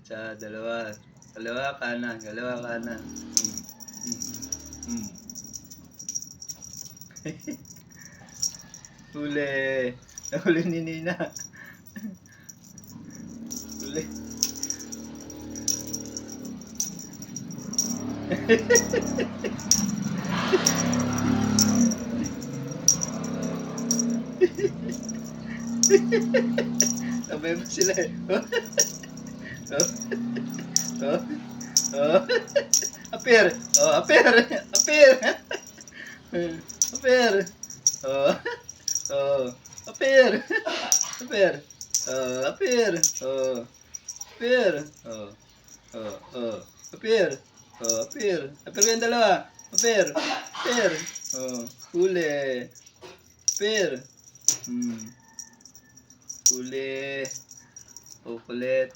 Isa, dalawa. Kaliwa, kanan. Kaliwa, kanan. Hmm. Huli. Nahuli ni Nina. Huli. Sabay mo sila eh. Oh. Oh. Appear. Oh, appear. Appear. Appear. Oh. Oh. Appear. Appear. Oh, appear. Oh. Appear. Oh. Oh. Oh. Appear. Oh, appear. Appear kayong dalawa. Appear. Appear. Oh. Huli. Appear. Huli. Oh, kulit.